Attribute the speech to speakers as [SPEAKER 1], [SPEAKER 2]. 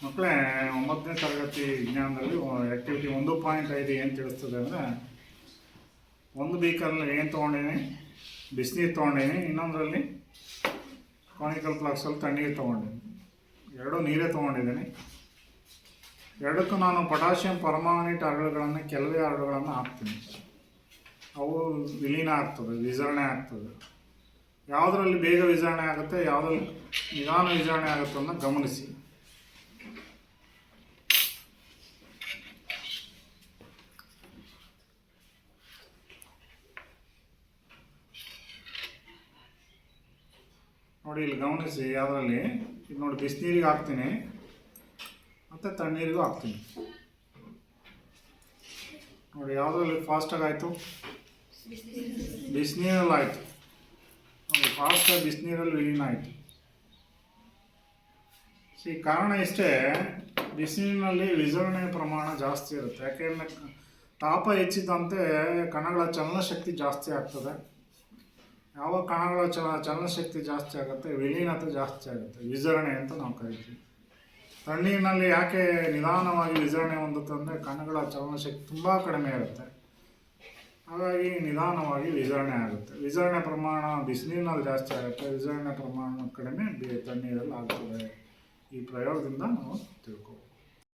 [SPEAKER 1] ಮಕ್ಕಳೇ, 9ನೇ ತರಗತಿ ವಿಜ್ಞಾನದಲ್ಲಿ ಆ್ಯಕ್ಟಿವಿಟಿ 1.5 ಏನು ತಿಳಿಸ್ತದೆ ಅಂದರೆ, ಒಂದು ಬೀಕರಲ್ಲಿ ಏನು ತೊಗೊಂಡೀನಿ, ಬಿಸಿನೀರು ತೊಗೊಂಡೀನಿ, ಇನ್ನೊಂದರಲ್ಲಿ ಕಾನಿಕಲ್ ಫ್ಲಾಸ್ಕಲ್ಲಿ ತಣ್ಣೀರು ತೊಗೊಂಡೀನಿ. ಎರಡೂ ನೀರೇ ತೊಗೊಂಡಿದ್ದೀನಿ. ಎರಡಕ್ಕೂ ನಾನು ಪೊಟ್ಯಾಷಿಯಂ ಪರ್ಮಾಂಗನೇಟ್ ಅರಳುಗಳನ್ನು, ಕೆಲವೇ ಅರಳುಗಳನ್ನು ಹಾಕ್ತೀನಿ. ಅವು ವಿಲೀನ ಆಗ್ತದೆ, ವಿಸರಣೆ ಆಗ್ತದೆ. ಯಾವುದರಲ್ಲಿ ಬೇಗ ವಿಸರಣೆ ಆಗುತ್ತೆ, ಯಾವುದ್ರಲ್ಲಿ ನಿಧಾನ ವಿಸರಣೆ ಆಗುತ್ತೆ ಅನ್ನೋ ಗಮನಿಸಿ. ನೋಡಿ, ಇಲ್ಲಿ ಗಮನಿಸಿ. ಯಾವುದರಲ್ಲಿ ಇದು ನೋಡಿ, ಬಿಸಿನೀರಿಗೆ ಹಾಕ್ತೀನಿ ಮತ್ತು ತಣ್ಣೀರಿಗೂ ಹಾಕ್ತೀನಿ. ನೋಡಿ, ಯಾವುದರಲ್ಲಿ ಫಾಸ್ಟಾಗಿ ಆಯಿತು, ಬಿಸಿನೀರಲ್ಲಿ ಆಯಿತು. ನೋಡಿ, ಫಾಸ್ಟಾಗಿ ಬಿಸಿನೀರಲ್ಲಿ ವಿಲೀನ ಆಯಿತು. ಕಾರಣ ಇಷ್ಟೇ, ಬಿಸಿನೀರಿನಲ್ಲಿ ವಿಸರಣೆ ಪ್ರಮಾಣ ಜಾಸ್ತಿ ಇರುತ್ತೆ. ಯಾಕೆಂದರೆ ತಾಪ ಹೆಚ್ಚಿದಂತೆ ಕಣಗಳ ಚಲನಶಕ್ತಿ ಜಾಸ್ತಿ ಆಗ್ತದೆ. ಯಾವ ಕಣಗಳ ಚಲನಶಕ್ತಿ ಜಾಸ್ತಿ ಆಗುತ್ತೆ, ವಿಲೀನತೆ ಜಾಸ್ತಿ ಆಗುತ್ತೆ, ವಿಸರಣೆ ಅಂತ ನಾವು ಕರಿತೀವಿ. ತಣ್ಣೀರಿನಲ್ಲಿ ಯಾಕೆ ನಿಧಾನವಾಗಿ ವಿಸರಣೆ ಹೊಂದುತ್ತೆ ಅಂದರೆ, ಕಣಗಳ ಚಲನಶಕ್ತಿ ತುಂಬ ಕಡಿಮೆ ಇರುತ್ತೆ. ಹಾಗಾಗಿ ನಿಧಾನವಾಗಿ ವಿಸರಣೆ ಆಗುತ್ತೆ. ವಿಸರಣೆ ಪ್ರಮಾಣ ಬಿಸಿನೀರಿನಲ್ಲಿ ಜಾಸ್ತಿ ಆಗುತ್ತೆ, ವಿಸರಣೆ ಪ್ರಮಾಣ ಕಡಿಮೆ ತಣ್ಣೀರಲ್ಲಿ ಆಗ್ತದೆ. ಈ ಪ್ರಯೋಗದಿಂದ ನಾವು ತಿಳ್ಕೊಬೋದು.